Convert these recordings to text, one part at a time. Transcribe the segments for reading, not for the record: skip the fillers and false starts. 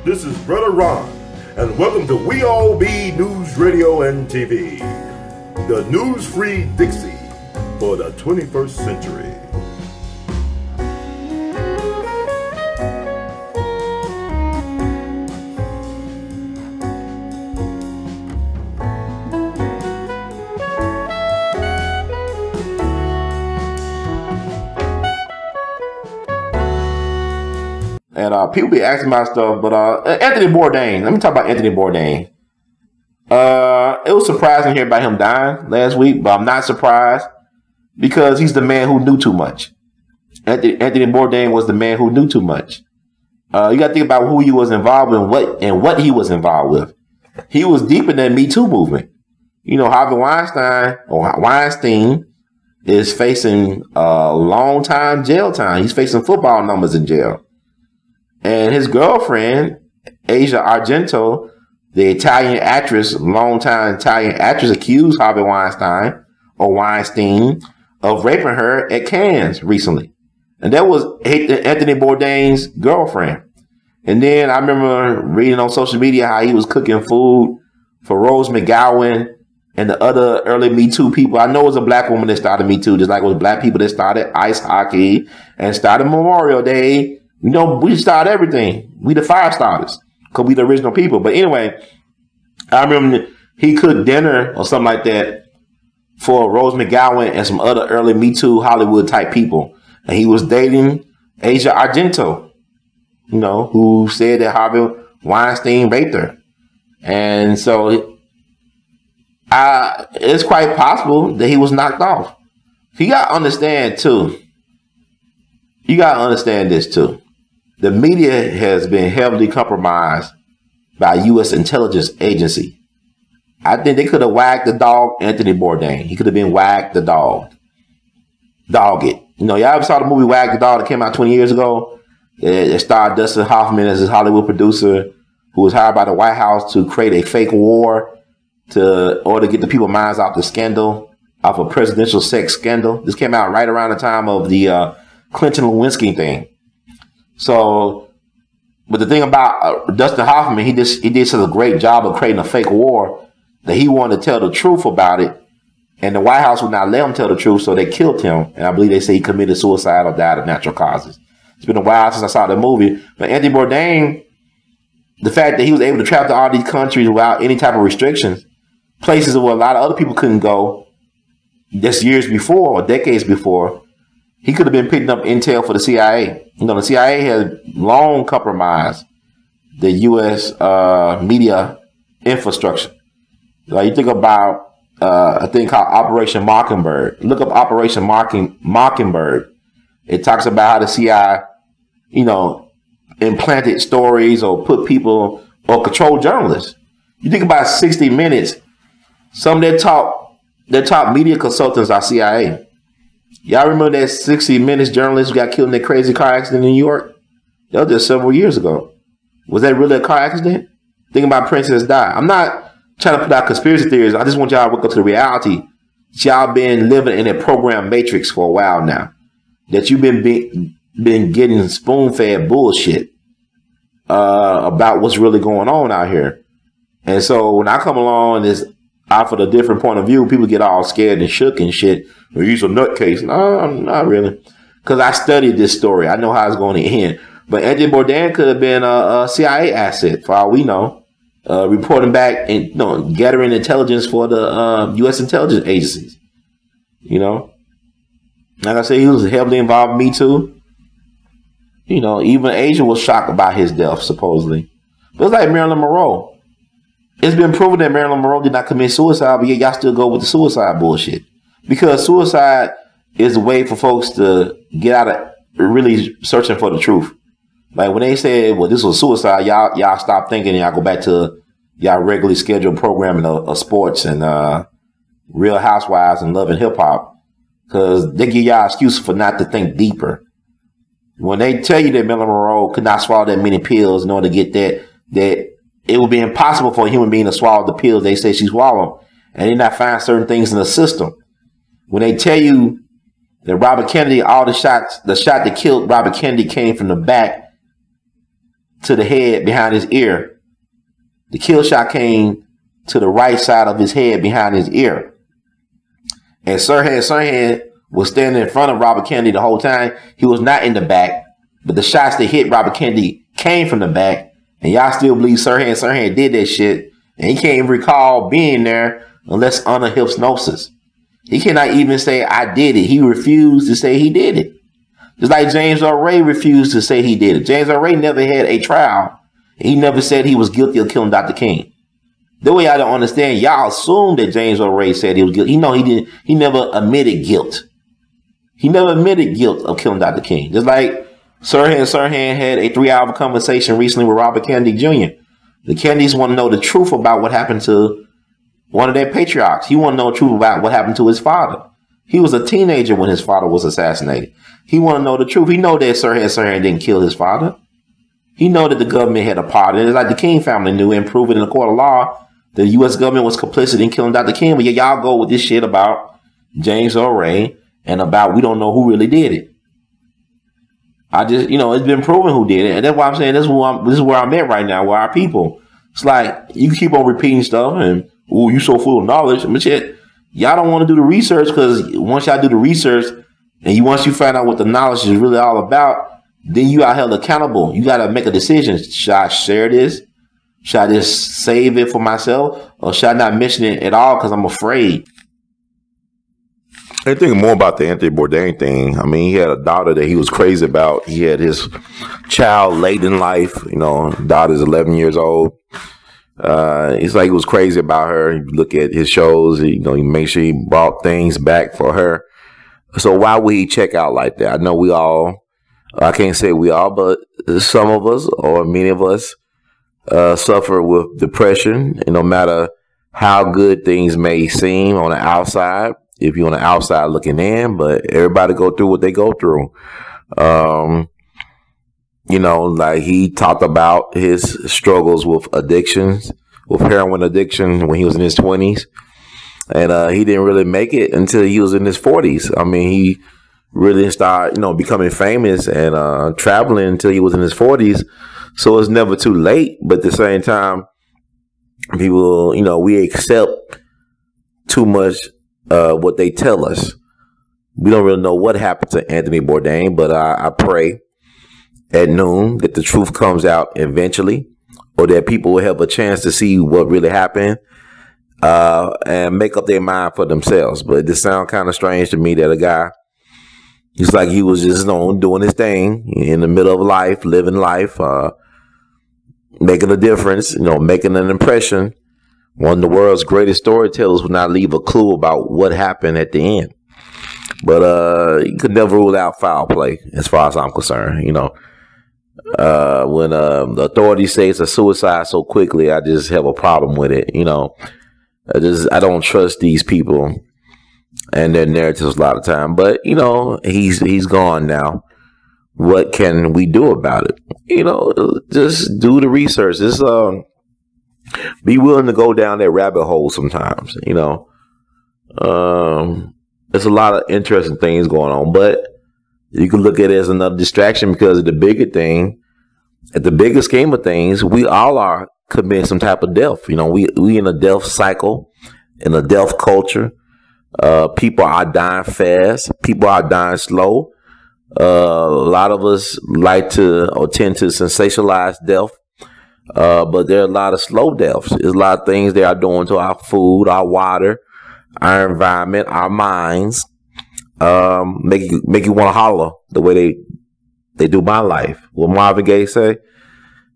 This is Brother Ron, and welcome to We All Be News Radio and TV, the news-free Dixie for the 21st century. And people be asking about stuff, but Anthony Bourdain. Let me talk about Anthony Bourdain. It was surprising to hear about him dying last week, but I'm not surprised because he's the man who knew too much. Anthony Bourdain was the man who knew too much. You got to think about who he was involved with and what he was involved with. He was deeper than Me Too movement. You know, Harvey Weinstein is facing a long time jail time. He's facing football numbers in jail. And his girlfriend, Asia Argento, the Italian actress, longtime Italian actress, accused Harvey Weinstein of raping her at Cannes recently. And that was Anthony Bourdain's girlfriend. And then I remember reading on social media how he was cooking food for Rose McGowan and the other early Me Too people. I know it was a black woman that started Me Too, just like it was black people that started ice hockey and started Memorial Day. You know, we started everything. We the fire starters because we the original people. But anyway, I remember he cooked dinner or something like that for Rose McGowan and some other early Me Too Hollywood type people. And he was dating Asia Argento, you know, who said that Harvey Weinstein raped her. And so it's quite possible that he was knocked off. You got to understand, too. You got to understand this, too. The media has been heavily compromised by U.S. intelligence agency. I think they could have wagged the dog Anthony Bourdain. He could have been wagged the dog. Dog it. You know, y'all ever saw the movie Wag the Dog that came out 20 years ago? It starred Dustin Hoffman as his Hollywood producer who was hired by the White House to create a fake war to get the people's minds off the scandal, off a presidential sex scandal. This came out right around the time of the Clinton-Lewinsky thing. So, but the thing about Dustin Hoffman, he did such a great job of creating a fake war that he wanted to tell the truth about it. And the White House would not let him tell the truth, so they killed him. And I believe they say he committed suicide or died of natural causes. It's been a while since I saw the movie. But Anthony Bourdain, the fact that he was able to travel to all these countries without any type of restrictions, places where a lot of other people couldn't go just years before or decades before, he could have been picking up intel for the CIA. You know, the CIA has long compromised the U.S. Media infrastructure. Like you think about a thing called Operation Mockingbird. Look up Operation Mockingbird. It talks about how the CIA, you know, implanted stories or put people or control journalists. You think about 60 Minutes. Some of their top media consultants are CIA. Y'all remember that 60 Minutes journalist who got killed in that crazy car accident in New York? That was just several years ago. Was that really a car accident? Think about Princess Di. I'm not trying to put out conspiracy theories. I just want y'all to wake up to the reality. Y'all been living in a program matrix for a while now. That you've been getting spoon-fed bullshit about what's really going on out here. And so when I come along and offer a different point of view, people get all scared and shook and shit. Well, he's a nutcase. No, not really. Because I studied this story. I know how it's going to end. But Anthony Bourdain could have been a CIA asset, for all we know. Reporting back and, you know, gathering intelligence for the U.S. intelligence agencies. You know? Like I said, he was heavily involved in Me Too. You know, even Asia was shocked about his death, supposedly. But it's like Marilyn Monroe. It's been proven that Marilyn Monroe did not commit suicide, but yet y'all still go with the suicide bullshit. Because suicide is a way for folks to get out of really searching for the truth. Like when they said, well, this was suicide, y'all stop thinking and y'all go back to y'all regularly scheduled programming of sports and Real Housewives and Love and Hip Hop. Because they give y'all excuse for not to think deeper. When they tell you that Marilyn Monroe could not swallow that many pills in order to get that it would be impossible for a human being to swallow the pills they say she swallowed, and they not find certain things in the system. When they tell you that Robert Kennedy, the shot that killed Robert Kennedy came from the back to the head behind his ear. The kill shot came to the right side of his head behind his ear. And Sirhan was standing in front of Robert Kennedy the whole time. He was not in the back, but the shots that hit Robert Kennedy came from the back. And y'all still believe Sirhan did that shit. And he can't even recall being there unless under hypnosis. He cannot even say, I did it. He refused to say he did it. Just like James Earl Ray refused to say he did it. James Earl Ray never had a trial. He never said he was guilty of killing Dr. King. The way I don't understand, y'all assume that James Earl Ray said he was guilty. He didn't. He never admitted guilt. He never admitted guilt of killing Dr. King. Just like Sirhan had a 3-hour conversation recently with Robert Kennedy Jr. The Kennedys want to know the truth about what happened to one of their patriarchs. He want to know the truth about what happened to his father. He was a teenager when his father was assassinated. He want to know the truth. He know that Sirhan didn't kill his father. He know that the government had a part in it. It's like the King family knew and proved it in the court of law. The U.S. government was complicit in killing Dr. King. But y'all go with this shit about James Earl Ray and about we don't know who really did it. I just, it's been proven who did it. And that's why I'm saying this is where I'm at right now, where our people. It's like, you keep on repeating stuff and, ooh, you so full of knowledge. But shit, y'all don't want to do the research because once y'all do the research and once you find out what the knowledge is really all about, then you are held accountable. You got to make a decision. Should I share this? Should I just save it for myself? Or should I not mention it at all because I'm afraid? I think more about the Anthony Bourdain thing. I mean, he had a daughter that he was crazy about. He had his child late in life. Daughter's 11 years old. It's like he was crazy about her. You look at his shows, he make sure he brought things back for her. So why would he check out like that? I know I can't say we all, but some of us or many of us suffer with depression. And no matter how good things may seem on the outside, if you're on the outside looking in, but everybody go through what they go through. Like he talked about his struggles with addictions, with heroin addiction when he was in his 20s. And he didn't really make it until he was in his 40s. I mean, he really started, becoming famous and traveling until he was in his 40s. So it's never too late. But at the same time, people, we accept too much what they tell us. We don't really know what happened to Anthony Bourdain, but I pray at noon that the truth comes out eventually, or that people will have a chance to see what really happened and make up their mind for themselves. But it sounds kind of strange to me that a guy, it's like he was just doing his thing in the middle of life, living life, making a difference, making an impression. One of the world's greatest storytellers would not leave a clue about what happened at the end. But you could never rule out foul play as far as I'm concerned. When the authorities say it's a suicide so quickly, I just have a problem with it. I don't trust these people and their narratives a lot of time. But he's gone now. What can we do about it? Just do the research. Just be willing to go down that rabbit hole sometimes. There's a lot of interesting things going on, but you can look at it as another distraction because of the bigger thing. At the bigger scheme of things, we all are committing some type of death. We in a death cycle, in a death culture. People are dying fast. People are dying slow. A lot of us like to or tend to sensationalize death. But there are a lot of slow deaths. There's a lot of things they are doing to our food, our water, our environment, our minds. Make you want to holler the way they do my life. What Marvin Gaye say?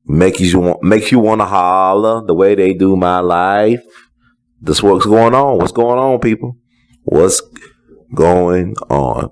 Makes you want to holler the way they do my life. This what's going on. What's going on, people? What's going on?